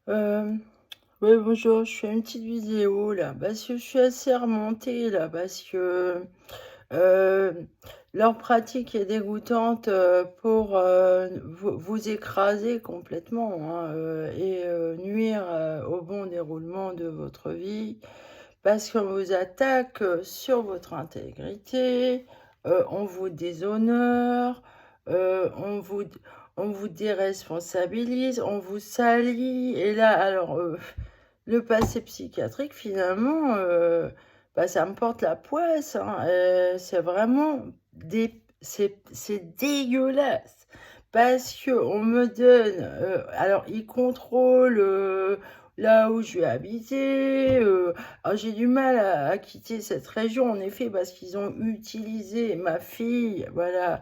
Euh, oui, bonjour, je fais une petite vidéo là, parce que je suis assez remontée là, parce que euh, leur pratique est dégoûtante pour vous écraser complètement hein, et nuire au bon déroulement de votre vie, parce qu'on vous attaque sur votre intégrité, on vous déshonore, on vous déresponsabilise, on vous salit. Et là, alors, le passé psychiatrique, finalement, bah, ça me porte la poisse. Hein. C'est vraiment c'est dégueulasse. Parce que on me donne, alors ils contrôlent là où je vais habiter. Alors j'ai du mal à quitter cette région, en effet, parce qu'ils ont utilisé ma fille, voilà.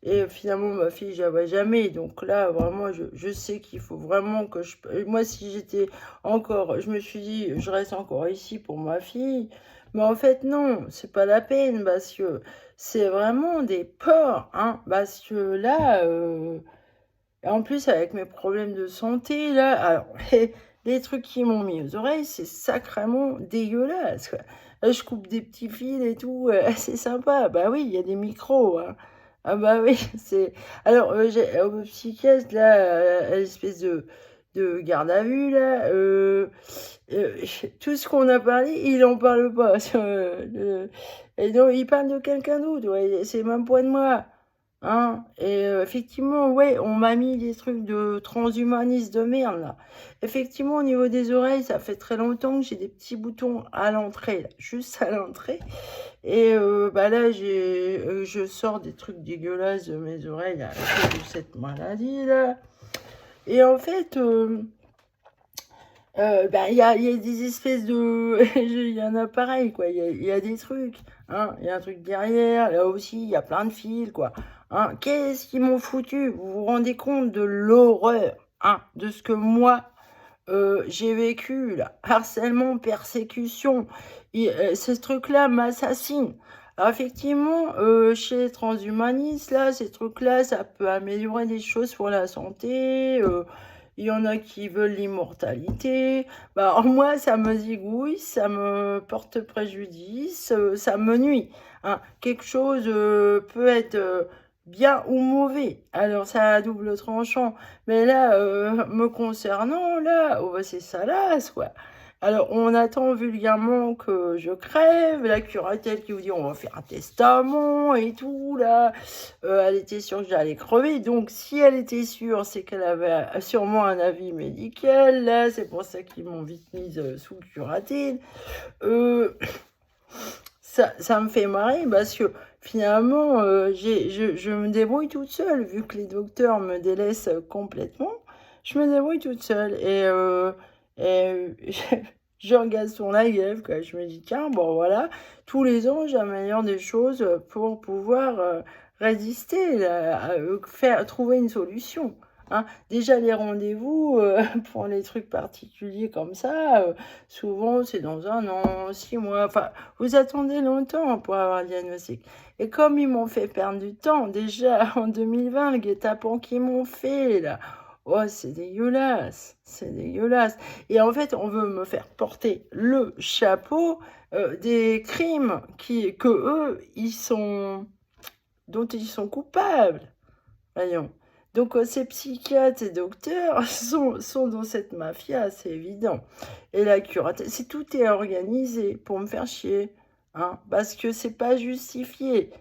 Et finalement, ma fille, je la vois jamais. Donc là, vraiment, je sais qu'il faut vraiment que je... Moi, si j'étais encore... Je me suis dit, je reste encore ici pour ma fille. Mais en fait, non, c'est pas la peine parce que c'est vraiment des porcs. Hein, parce que là... et en plus, avec mes problèmes de santé, là... Alors, les trucs qui m'ont mis aux oreilles, c'est sacrément dégueulasse, quoi. Là, je coupe des petits fils et tout, c'est sympa. Bah oui, il y a des micros, hein. Ah bah oui, c'est... Alors, j'ai au psychiatre, là, à l'espèce de garde à vue, là, euh, tout ce qu'on a parlé, il en parle pas. Et donc, il parle de quelqu'un d'autre, ouais, c'est même pas de moi. Hein, et effectivement, ouais, on m'a mis des trucs de transhumanisme de merde, là. Effectivement, au niveau des oreilles, ça fait très longtemps que j'ai des petits boutons à l'entrée, là, juste à l'entrée. Et bah là, je sors des trucs dégueulasses de mes oreilles là, à cause de cette maladie, là. Et en fait, bah, il y a des espèces de... Il y en a pareil, quoi. Il y a des trucs. Hein. Il y a un truc derrière. Là aussi, il y a plein de fils, quoi. Hein. Qu'est-ce qu'ils m'ont foutu? Vous vous rendez compte de l'horreur hein, de ce que moi, j'ai vécu, là. Harcèlement, persécution. Ce truc-là m'assassine. Alors, effectivement, chez les transhumanistes, là, ces trucs-là, ça peut améliorer des choses pour la santé. Il y en a qui veulent l'immortalité. Bah, alors moi, ça me zigouille, ça me porte préjudice, ça me nuit. Hein. Quelque chose peut être bien ou mauvais. Alors, ça a double tranchant. Mais là, me concernant, là, oh, bah, c'est salace, quoi. Alors, on attend vulgairement que je crève, la curatelle qui vous dit on va faire un testament et tout, là. Elle était sûre que j'allais crever, donc si elle était sûre, c'est qu'elle avait sûrement un avis médical, là, c'est pour ça qu'ils m'ont vite mise sous curatelle. Euh, ça me fait marrer parce que finalement, je me débrouille toute seule, vu que les docteurs me délaissent complètement, je me débrouille toute seule. Et je regarde sur la gueule, quoi. Je me dis, tiens, bon voilà, tous les ans, j'améliore des choses pour pouvoir résister, là, faire, trouver une solution. Hein. Déjà, les rendez-vous pour les trucs particuliers comme ça, souvent, c'est dans un an, 6 mois. Enfin, vous attendez longtemps pour avoir un diagnostic. Et comme ils m'ont fait perdre du temps, déjà en 2020, le guet-apens qu'ils m'ont fait, là, oh, c'est dégueulasse, c'est dégueulasse. Et en fait, on veut me faire porter le chapeau des crimes que eux, dont ils sont coupables. Voyons. Donc, ces psychiatres et docteurs sont dans cette mafia, c'est évident. Et la curatelle, c'est tout est organisé pour me faire chier. Hein, parce que c'est pas justifié.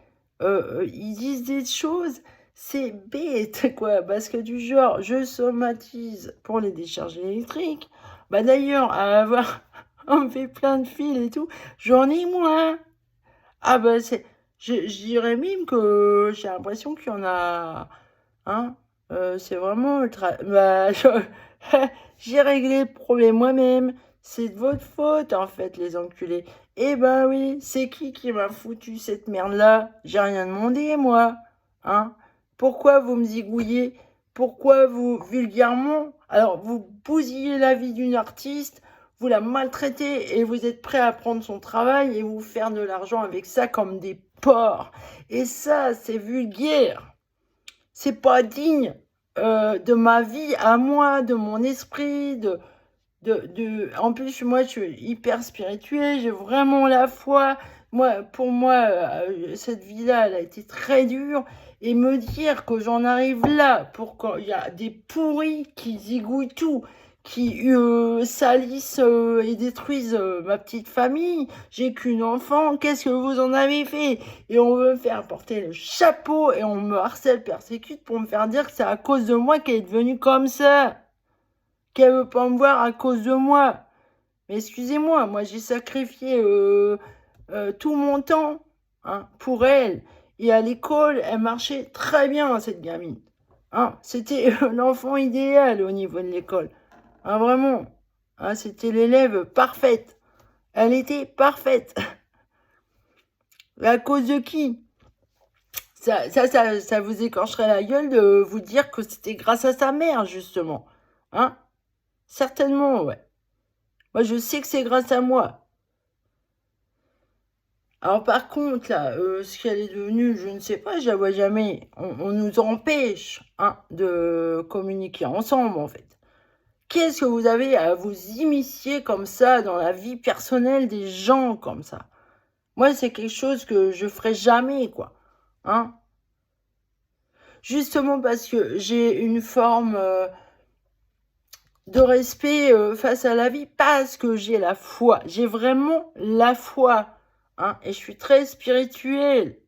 Ils disent des choses, c'est bête, quoi. Parce que du genre, je somatise pour les décharges électriques. Bah d'ailleurs, à avoir enlevé plein de fils et tout, j'en ai moins. Ah bah c'est... Je dirais même que j'ai l'impression qu'il y en a... Hein? C'est vraiment ultra... Bah, j'ai réglé le problème moi-même. C'est de votre faute, en fait, les enculés. Eh ben oui, c'est qui m'a foutu cette merde-là? J'ai rien demandé, moi. Hein? Pourquoi vous me zigouillez? Pourquoi vous, vulgairement, alors vous bousillez la vie d'une artiste, vous la maltraitez et vous êtes prêt à prendre son travail et vous faire de l'argent avec ça comme des porcs. Et ça, c'est vulgaire. C'est pas digne de ma vie à moi, de mon esprit, En plus, moi, je suis hyper spirituelle, j'ai vraiment la foi. Pour moi, cette vie-là, elle a été très dure. Et me dire que j'en arrive là, pour qu'il y a des pourris qui zigouillent tout, qui salissent et détruisent ma petite famille. J'ai qu'une enfant, qu'est-ce que vous en avez fait? Et on veut me faire porter le chapeau et on me harcèle, persécute pour me faire dire que c'est à cause de moi qu'elle est devenue comme ça. Qu'elle veut pas me voir à cause de moi. Mais excusez-moi, moi j'ai sacrifié tout mon temps pour elle. Et à l'école, elle marchait très bien, cette gamine. C'était l'enfant idéal au niveau de l'école. Vraiment. C'était l'élève parfaite. Elle était parfaite. À cause de qui? Ça vous écorcherait la gueule de vous dire que c'était grâce à sa mère, justement. Certainement, ouais. Moi, je sais que c'est grâce à moi. Alors, par contre, là, ce qu'elle est devenue, je ne sais pas, je la vois jamais. On nous empêche de communiquer ensemble, en fait. Qu'est-ce que vous avez à vous immiscer comme ça dans la vie personnelle des gens comme ça? Moi, c'est quelque chose que je ferai jamais, quoi. Justement parce que j'ai une forme de respect face à la vie, parce que j'ai la foi. J'ai vraiment la foi. Et je suis très spirituelle.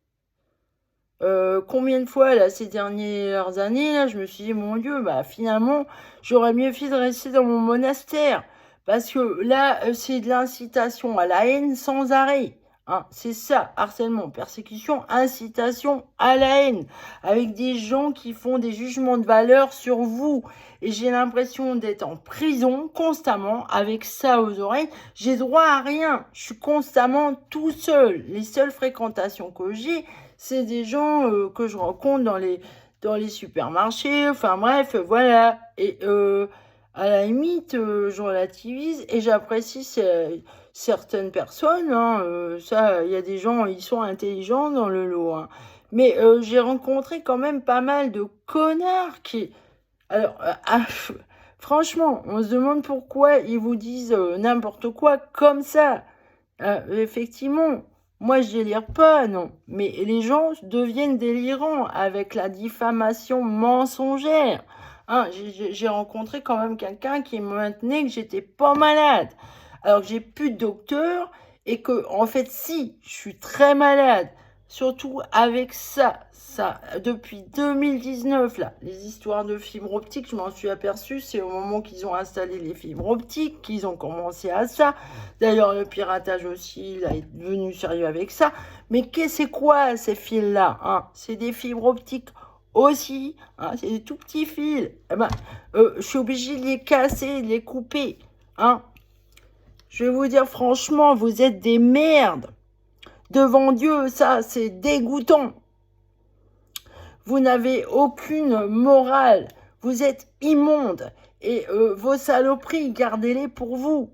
Combien de fois, là, ces dernières années, là, je me suis dit, mon Dieu, bah, finalement, j'aurais mieux fait de rester dans mon monastère. Parce que là, c'est de l'incitation à la haine sans arrêt. C'est ça, harcèlement, persécution, incitation à la haine. Avec des gens qui font des jugements de valeur sur vous. Et j'ai l'impression d'être en prison constamment avec ça aux oreilles. J'ai droit à rien. Je suis constamment tout seul. Les seules fréquentations que j'ai, c'est des gens que je rencontre dans les supermarchés, enfin bref, voilà. Et à la limite, je relativise et j'apprécie certaines personnes. Ça, il y a des gens, ils sont intelligents dans le lot. Mais j'ai rencontré quand même pas mal de connards qui... Alors, franchement, on se demande pourquoi ils vous disent n'importe quoi comme ça. Effectivement, moi je délire pas, non. Mais les gens deviennent délirants avec la diffamation mensongère. J'ai rencontré quand même quelqu'un qui me maintenait que j'étais pas malade. Alors que j'ai plus de docteur et que, en fait, si, je suis très malade. Surtout avec ça, depuis 2019, là, les histoires de fibres optiques, je m'en suis aperçue, c'est au moment qu'ils ont installé les fibres optiques qu'ils ont commencé à ça. D'ailleurs, le piratage aussi, il est devenu sérieux avec ça. Mais c'est quoi ces fils-là? C'est des fibres optiques aussi. C'est des tout petits fils. Je suis obligée de les casser, de les couper. Je vais vous dire franchement, vous êtes des merdes. Devant Dieu, ça, c'est dégoûtant. Vous n'avez aucune morale. Vous êtes immonde. Et vos saloperies, gardez-les pour vous.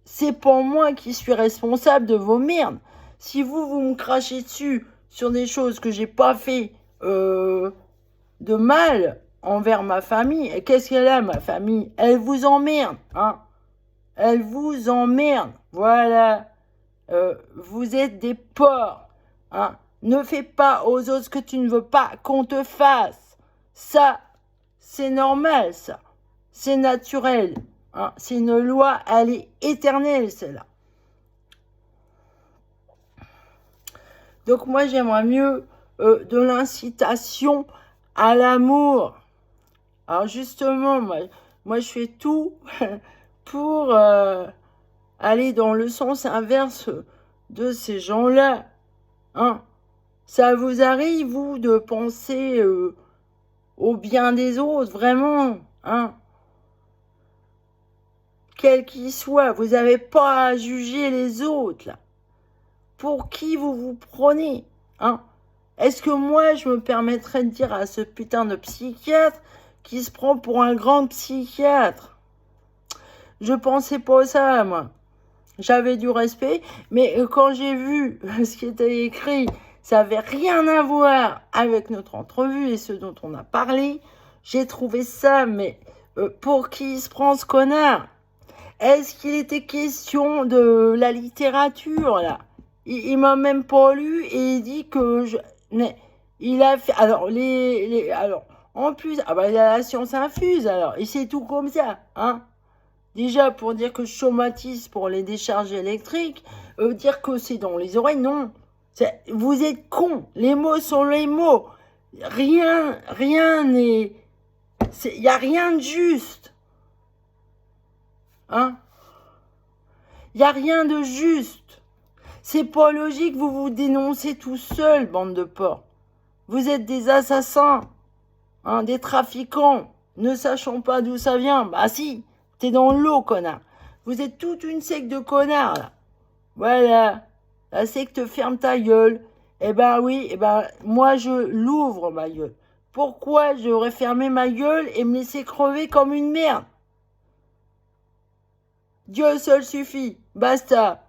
C'est pas moi qui suis responsable de vos merdes. Si vous me crachez dessus sur des choses que j'ai pas fait de mal envers ma famille, et qu'est-ce qu'elle a, ma famille? Elle vous emmerde. Elle vous emmerde. Voilà. Vous êtes des porcs. Ne fais pas aux autres ce que tu ne veux pas qu'on te fasse. Ça, c'est normal, ça. C'est naturel. C'est une loi, elle est éternelle, celle-là. Donc moi, j'aimerais mieux de l'incitation à l'amour. Alors justement, moi, je fais tout pour... aller dans le sens inverse de ces gens-là. Ça vous arrive, vous, de penser au bien des autres, vraiment, quel qu'il soit. Vous n'avez pas à juger les autres, là. Pour qui vous vous prenez, Est-ce que moi, je me permettrais de dire à ce putain de psychiatre qui se prend pour un grand psychiatre? Je pensais pas ça, moi. J'avais du respect, mais quand j'ai vu ce qui était écrit, ça avait rien à voir avec notre entrevue et ce dont on a parlé. J'ai trouvé ça, mais pour qui il se prend ce connard? Est-ce qu'il était question de la littérature, là? Il m'a même pas lu et il dit que mais il a fait... Alors, alors, en plus, ah bah, il a la science infuse, alors. Et c'est tout comme ça, hein? Déjà, pour dire que je traumatise pour les décharges électriques, dire que c'est dans les oreilles, non. Vous êtes cons. Les mots sont les mots. Rien n'est... Il n'y a rien de juste. Hein? Il n'y a rien de juste. C'est pas logique, vous vous dénoncez tout seul, bande de porcs. Vous êtes des assassins, hein, des trafiquants, ne sachant pas d'où ça vient. Bah si, t'es dans l'eau, connard. Vous êtes toute une secte de connards, là. Voilà. La secte ferme ta gueule. Eh ben oui, eh ben moi je l'ouvre, ma gueule. Pourquoi j'aurais fermé ma gueule et me laisser crever comme une merde? Dieu seul suffit. Basta.